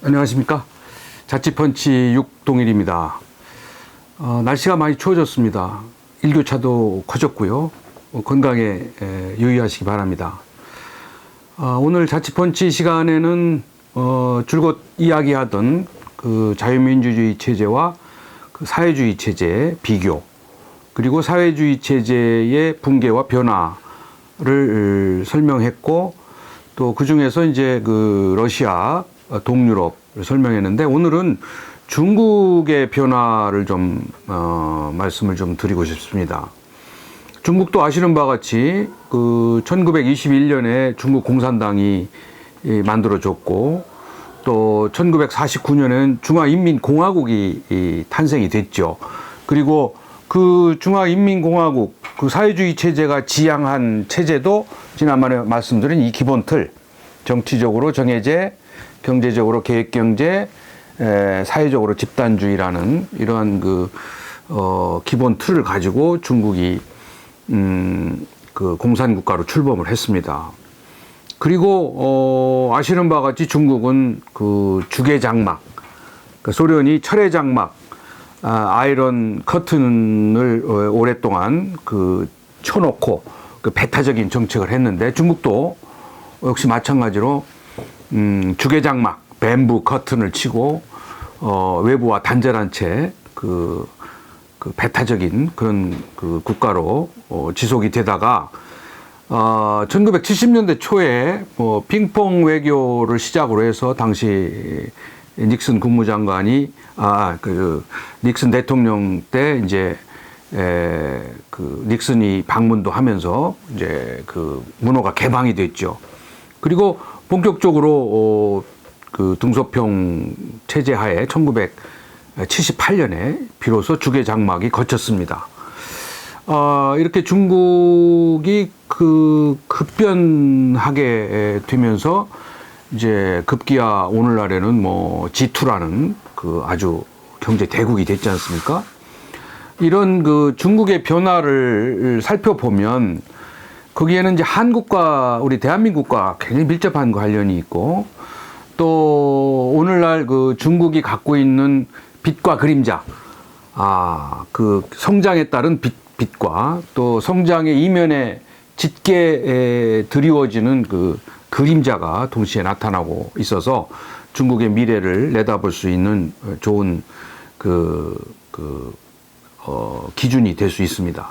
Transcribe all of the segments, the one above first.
안녕하십니까. 자취펀치 육동일입니다. 날씨가 많이 추워졌습니다. 일교차도 커졌고요. 건강에 유의하시기 바랍니다. 오늘 자취펀치 시간에는 줄곧 이야기하던 그 자유민주주의 체제와 그 사회주의 체제의 비교, 그리고 사회주의 체제의 붕괴와 변화를 설명했고, 또 그 중에서 이제 그 러시아, 동유럽을 설명했는데, 오늘은 중국의 변화를 좀 말씀을 좀 드리고 싶습니다. 중국도 아시는 바와 같이 그 1921년에 중국 공산당이 만들어졌고, 또 1949년에는 중화인민공화국이 탄생이 됐죠. 그리고 그 중화인민공화국, 그 사회주의 체제가 지향한 체제도 지난번에 말씀드린 이 기본 틀, 정치적으로 정해제, 경제적으로 계획경제, 사회적으로 집단주의라는 이러한 그 기본 틀을 가지고 중국이 그 공산국가로 출범을 했습니다. 그리고 아시는 바와 같이 중국은 그 주계장막, 그 소련이 철의장막, 아이런 커튼을 오랫동안 그 쳐놓고 그 배타적인 정책을 했는데, 중국도 역시 마찬가지로 주계장막, 뱀부 커튼을 치고 외부와 단절한 채 그 배타적인 그런 그 국가로 지속이 되다가 1970년대 초에 핑퐁 외교를 시작으로 해서 당시 닉슨 국무장관이 그 닉슨 대통령 때 이제 그 닉슨이 방문도 하면서 이제 그 문호가 개방이 됐죠. 그리고 본격적으로 그 등소평 체제 하에 1978년에 비로소 주계장막이 거쳤습니다. 이렇게 중국이 그 급변하게 되면서 이제 급기야 오늘날에는 뭐 G2라는 그 아주 경제 대국이 됐지 않습니까? 이런 그 중국의 변화를 살펴보면 거기에는 이제 한국과 우리 대한민국과 굉장히 밀접한 관련이 있고, 또 오늘날 그 중국이 갖고 있는 빛과 그림자, 그 성장에 따른 빛과 또 성장의 이면에 짙게 드리워지는 그 그림자가 동시에 나타나고 있어서 중국의 미래를 내다볼 수 있는 좋은 기준이 될 수 있습니다.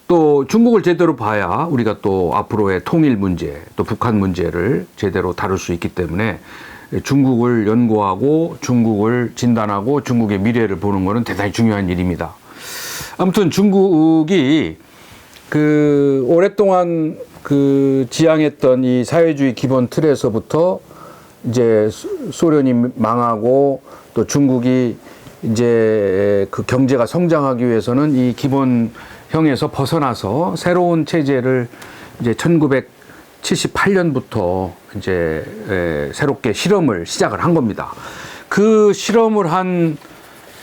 또 중국을 제대로 봐야 우리가 또 앞으로의 통일 문제, 또 북한 문제를 제대로 다룰 수 있기 때문에 중국을 연구하고 중국을 진단하고 중국의 미래를 보는 것은 대단히 중요한 일입니다. 아무튼 중국이 그 오랫동안 그 지향했던 이 사회주의 기본 틀에서부터 이제 소련이 망하고, 또 중국이 이제 그 경제가 성장하기 위해서는 이 기본형에서 벗어나서 새로운 체제를 이제 1978년부터 이제 새롭게 실험을 시작을 한 겁니다. 그 실험을 한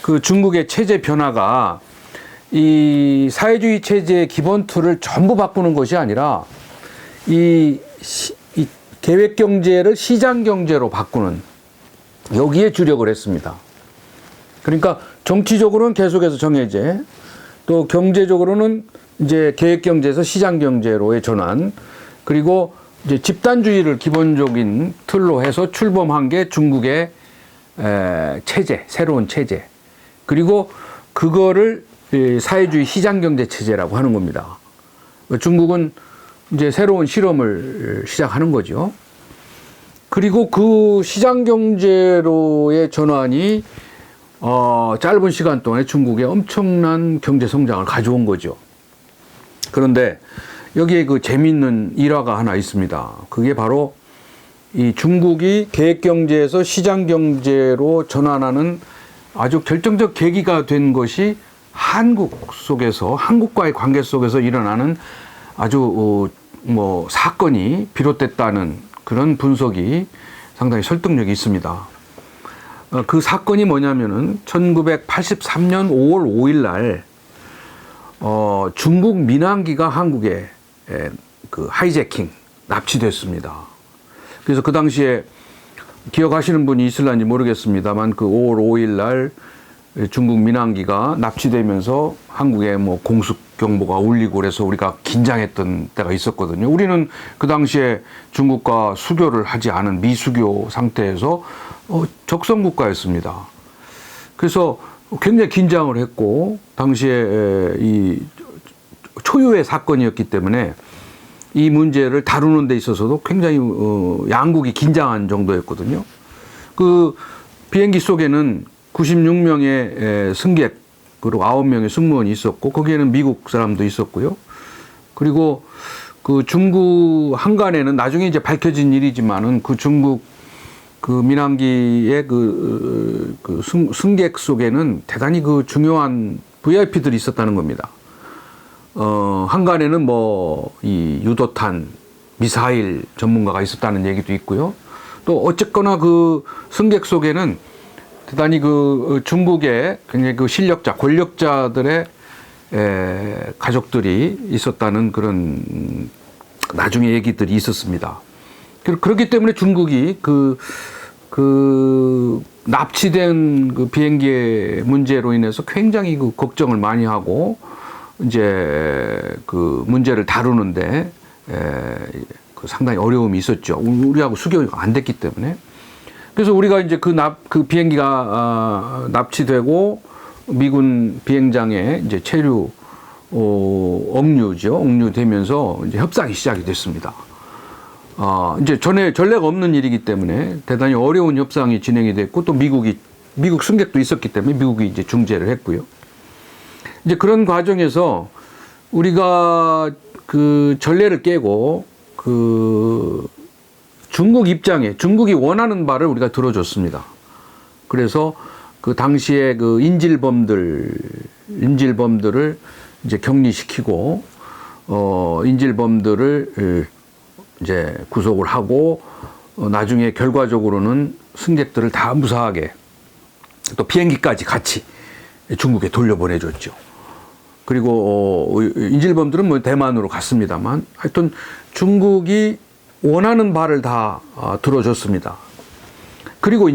그 중국의 체제 변화가 이 사회주의 체제의 기본 틀을 전부 바꾸는 것이 아니라 이 계획 경제를 시장 경제로 바꾸는, 여기에 주력을 했습니다. 그러니까 정치적으로는 계속해서 정해제, 또 경제적으로는 이제 계획 경제에서 시장 경제로의 전환, 그리고 이제 집단주의를 기본적인 틀로 해서 출범한 게 중국의 체제, 새로운 체제. 그리고 그거를 사회주의 시장 경제 체제라고 하는 겁니다. 중국은 이제 새로운 실험을 시작하는 거죠. 그리고 그 시장 경제로의 전환이 짧은 시간 동안에 중국에 엄청난 경제 성장을 가져온 거죠. 그런데 여기에 그 재미있는 일화가 하나 있습니다. 그게 바로 이 중국이 계획경제에서 시장경제로 전환하는 아주 결정적 계기가 된 것이 한국 속에서, 한국과의 관계 속에서 일어나는 아주 사건이 비롯됐다는 그런 분석이 상당히 설득력이 있습니다. 그 사건이 뭐냐면은 1983년 5월 5일 날 중국 민항기가 한국에 그 하이제킹, 납치됐습니다. 그래서 그 당시에 기억하시는 분이 있을런지 모르겠습니다만 그 5월 5일 날 중국 민항기가 납치되면서 한국에 뭐 공습 경보가 울리고 그래서 우리가 긴장했던 때가 있었거든요. 우리는 그 당시에 중국과 수교를 하지 않은 미수교 상태에서 적성 국가였습니다. 그래서 굉장히 긴장을 했고 당시에 이 초유의 사건이었기 때문에 이 문제를 다루는 데 있어서도 굉장히 양국이 긴장한 정도였거든요. 그 비행기 속에는 96명의 승객 그리고 9명의 승무원이 있었고 거기에는 미국 사람도 있었고요. 그리고 그 중국 한간에는 나중에 이제 밝혀진 일이지만은 그 중국 그 민항기의 그 승객 속에는 대단히 그 중요한 VIP들이 있었다는 겁니다. 한간에는 이 유도탄, 미사일 전문가가 있었다는 얘기도 있고요. 또 어쨌거나 그 승객 속에는 대단히 그 중국의 굉장히 그 실력자, 권력자들의 가족들이 있었다는 그런 나중에 얘기들이 있었습니다. 그렇기 때문에 중국이 그 납치된 그 비행기의 문제로 인해서 굉장히 그 걱정을 많이 하고 이제 그 문제를 다루는데 그 상당히 어려움이 있었죠. 우리하고 수교가 안 됐기 때문에. 그래서 우리가 이제 그 비행기가 납치되고 미군 비행장에 이제 체류 억류되면서 이제 협상이 시작이 됐습니다. 이제 전례가 없는 일이기 때문에 대단히 어려운 협상이 진행이 됐고 또 미국 승객도 있었기 때문에 미국이 이제 중재를 했고요. 이제 그런 과정에서 우리가 그 전례를 깨고 그 중국 입장에 중국이 원하는 바를 우리가 들어줬습니다. 그래서 그 당시에 그 인질범들을 이제 격리시키고 인질범들을 이제 구속을 하고 나중에 결과적으로는 승객들을 다 무사하게 또 비행기까지 같이 중국에 돌려보내줬죠. 그리고 인질범들은 뭐 대만으로 갔습니다만 하여튼 중국이 원하는 바를 다 들어줬습니다. 그리고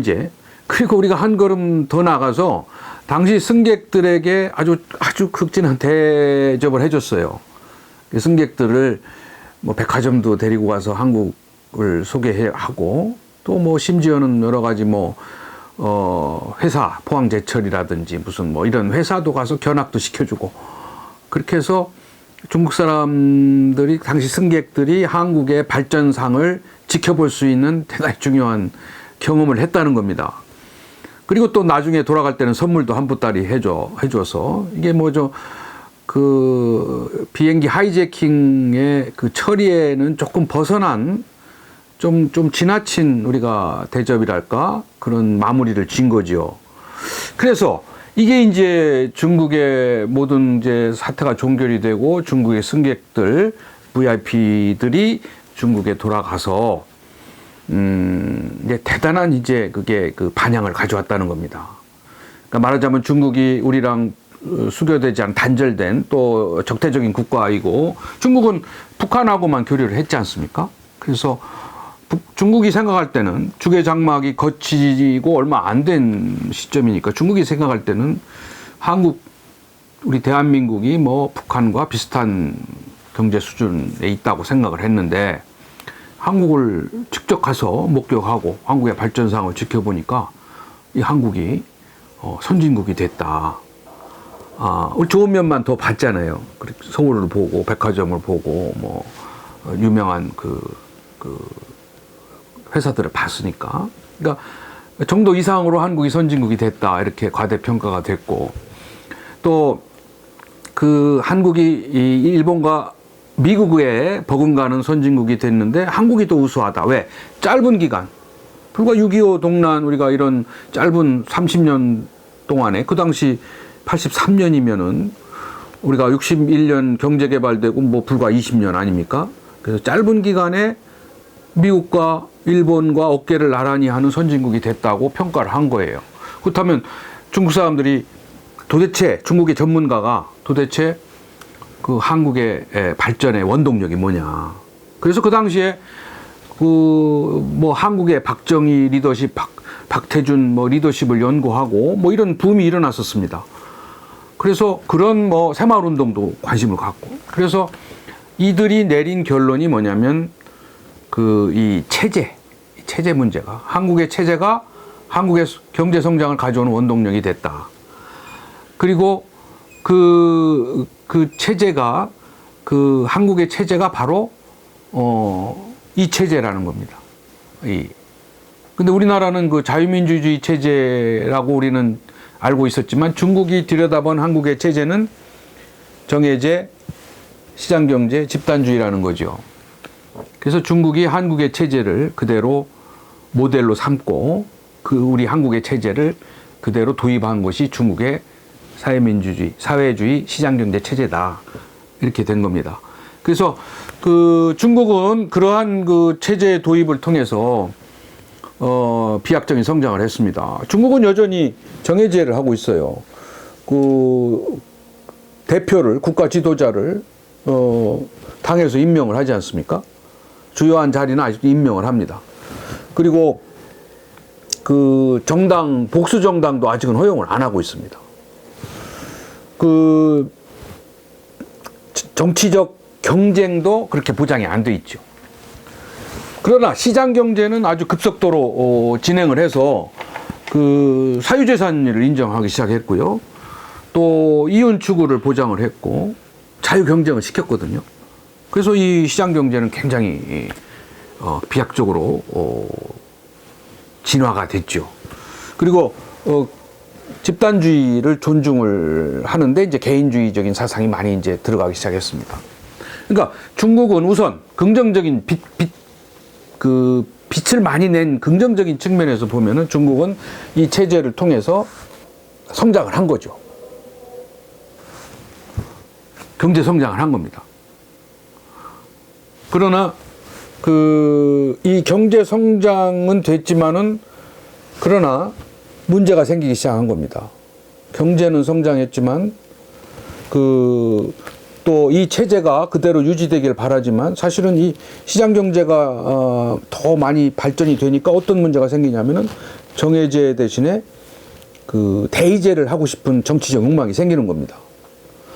우리가 한 걸음 더 나가서 당시 승객들에게 아주 극진한 대접을 해줬어요. 승객들을 뭐 백화점도 데리고 가서 한국을 소개하고 또 뭐 심지어는 여러 가지 회사 포항제철이라든지 무슨 이런 회사도 가서 견학도 시켜주고 그렇게 해서 중국 사람들이 당시 승객들이 한국의 발전상을 지켜볼 수 있는 대단히 중요한 경험을 했다는 겁니다. 그리고 또 나중에 돌아갈 때는 선물도 한 보따리 해줘서 이게 그 비행기 하이제킹의 그 처리에는 조금 벗어난 좀 지나친 우리가 대접이랄까 그런 마무리를 진 거지요. 그래서 이게 이제 중국의 모든 이제 사태가 종결이 되고 중국의 승객들 VIP들이 중국에 돌아가서 이제 대단한 이제 그게 그 반향을 가져왔다는 겁니다. 그러니까 말하자면 중국이 우리랑 수교되지 않은 단절된 또 적대적인 국가이고 중국은 북한하고만 교류를 했지 않습니까? 그래서 중국이 생각할 때는 주계 장막이 거치고 얼마 안 된 시점이니까 중국이 생각할 때는 우리 대한민국이 북한과 비슷한 경제 수준에 있다고 생각을 했는데 한국을 직접 가서 목격하고 한국의 발전상을 지켜보니까 이 한국이 선진국이 됐다. 우리 좋은 면만 더 봤잖아요. 서울을 보고 백화점을 보고 유명한 그 회사들을 봤으니까. 그러니까 정도 이상으로 한국이 선진국이 됐다 이렇게 과대평가가 됐고 또 그 한국이 일본과 미국에 버금가는 선진국이 됐는데 한국이 더 우수하다. 왜? 짧은 기간. 불과 6.25 동란 우리가 이런 짧은 30년 동안에 그 당시 83년이면은 우리가 61년 경제 개발되고 뭐 불과 20년 아닙니까? 그래서 짧은 기간에 미국과 일본과 어깨를 나란히 하는 선진국이 됐다고 평가를 한 거예요. 그렇다면 중국 사람들이 도대체 중국의 전문가가 도대체 그 한국의 발전의 원동력이 뭐냐. 그래서 그 당시에 그 뭐 한국의 박정희 리더십, 박태준 뭐 리더십을 연구하고 뭐 이런 붐이 일어났었습니다. 그래서 그런 뭐 새마을 운동도 관심을 갖고 그래서 이들이 내린 결론이 뭐냐면 그 이 체제 문제가 한국의 체제가 한국의 경제 성장을 가져오는 원동력이 됐다. 그리고 그 체제가 그 한국의 체제가 바로 이 체제라는 겁니다. 근데 우리나라는 그 자유민주주의 체제라고 우리는 알고 있었지만 중국이 들여다본 한국의 체제는 정해제, 시장경제, 집단주의라는 거죠. 그래서 중국이 한국의 체제를 그대로 모델로 삼고 그 우리 한국의 체제를 그대로 도입한 것이 중국의 사회주의 시장경제 체제다. 이렇게 된 겁니다. 그래서 그 중국은 그러한 그 체제 도입을 통해서 비약적인 성장을 했습니다. 중국은 여전히 정해제를 하고 있어요. 그 대표를 국가 지도자를 당에서 임명을 하지 않습니까? 주요한 자리는 아직도 임명을 합니다. 그리고 그 정당 복수 정당도 아직은 허용을 안 하고 있습니다. 그 정치적 경쟁도 그렇게 보장이 안 돼 있죠. 그러나 시장 경제는 아주 급속도로 진행을 해서 그 사유재산을 인정하기 시작했고요. 또 이윤 추구를 보장을 했고 자유 경쟁을 시켰거든요. 그래서 이 시장 경제는 굉장히 비약적으로 진화가 됐죠. 그리고 집단주의를 존중을 하는데 이제 개인주의적인 사상이 많이 이제 들어가기 시작했습니다. 그러니까 중국은 우선 긍정적인 빛을 많이 낸 긍정적인 측면에서 보면은 중국은 이 체제를 통해서 성장을 한 거죠. 경제 성장을 한 겁니다. 그러나 이 경제 성장은 됐지만은 그러나 문제가 생기기 시작한 겁니다. 경제는 성장했지만 또 이 체제가 그대로 유지되길 바라지만 사실은 이 시장 경제가 더 많이 발전이 되니까 어떤 문제가 생기냐면은 정해제 대신에 그 대의제를 하고 싶은 정치적 욕망이 생기는 겁니다.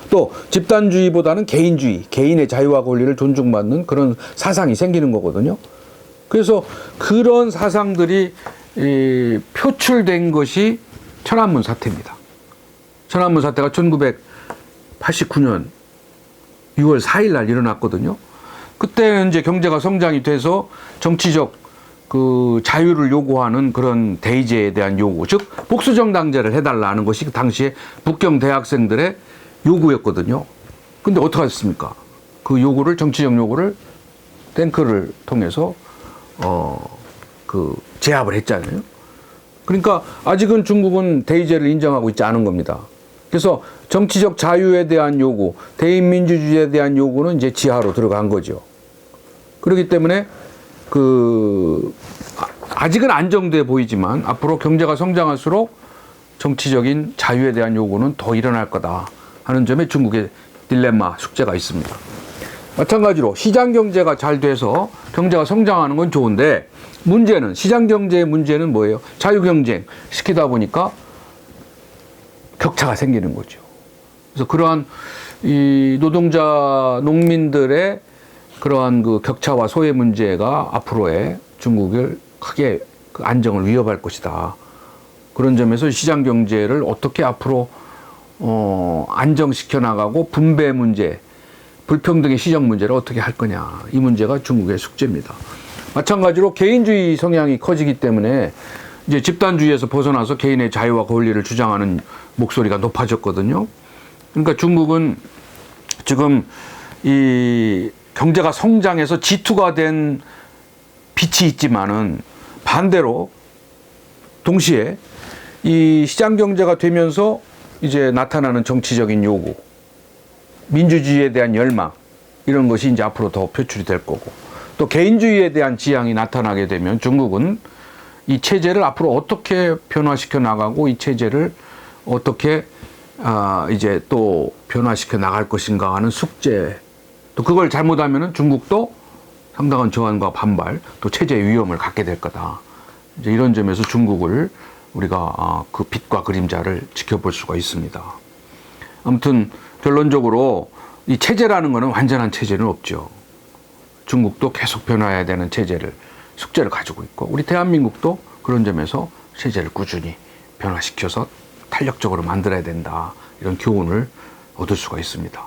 또 집단주의보다는 개인주의, 개인의 자유와 권리를 존중받는 그런 사상이 생기는 거거든요. 그래서 그런 사상들이 표출된 것이 천안문 사태입니다. 천안문 사태가 1989년 6월 4일 날 일어났거든요. 그때는 이제 경제가 성장이 돼서 정치적 그 자유를 요구하는 그런 대의제에 대한 요구, 즉 복수정당제를 해달라는 것이 그 당시에 북경 대학생들의 요구였거든요. 근데 어떻게 하셨습니까? 그 요구를, 정치적 요구를 탱크를 통해서 제압을 했잖아요. 그러니까 아직은 중국은 대의제를 인정하고 있지 않은 겁니다. 그래서 정치적 자유에 대한 요구, 대의민주주의에 대한 요구는 이제 지하로 들어간 거죠. 그렇기 때문에 아직은 안정돼 보이지만 앞으로 경제가 성장할수록 정치적인 자유에 대한 요구는 더 일어날 거다 하는 점에 중국의 딜레마, 숙제가 있습니다. 마찬가지로 시장 경제가 잘 돼서 경제가 성장하는 건 좋은데 시장 경제의 문제는 뭐예요? 자유 경쟁 시키다 보니까 격차가 생기는 거죠. 그래서 그러한 이 노동자, 농민들의 그러한 그 격차와 소외 문제가 앞으로의 중국을 크게 그 안정을 위협할 것이다. 그런 점에서 시장 경제를 어떻게 앞으로 안정시켜 나가고 분배 문제, 불평등의 시정 문제를 어떻게 할 거냐. 이 문제가 중국의 숙제입니다. 마찬가지로 개인주의 성향이 커지기 때문에 이제 집단주의에서 벗어나서 개인의 자유와 권리를 주장하는 목소리가 높아졌거든요. 그러니까 중국은 지금 이 경제가 성장해서 G2가 된 빛이 있지만은 반대로 동시에 이 시장 경제가 되면서 이제 나타나는 정치적인 요구, 민주주의에 대한 열망, 이런 것이 이제 앞으로 더 표출이 될 거고, 또 개인주의에 대한 지향이 나타나게 되면 중국은 이 체제를 앞으로 어떻게 변화시켜 나가고 이 체제를 어떻게 이제 또 변화시켜 나갈 것인가 하는 숙제, 또 그걸 잘못하면은 중국도 상당한 저항과 반발, 또 체제의 위험을 갖게 될 거다. 이제 이런 점에서 중국을 우리가 그 빛과 그림자를 지켜볼 수가 있습니다. 아무튼 결론적으로 이 체제라는 것은 완전한 체제는 없죠. 중국도 계속 변화해야 되는 숙제를 가지고 있고, 우리 대한민국도 그런 점에서 체제를 꾸준히 변화시켜서 탄력적으로 만들어야 된다. 이런 교훈을 얻을 수가 있습니다.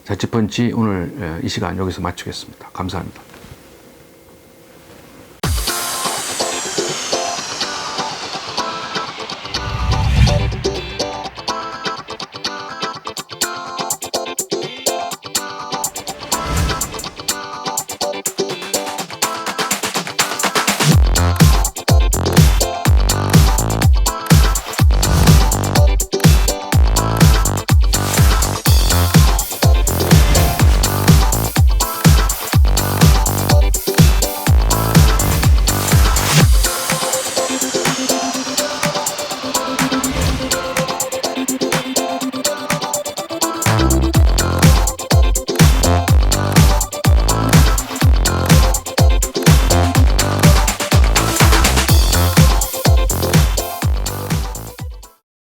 자치펀치 오늘 이 시간 여기서 마치겠습니다. 감사합니다.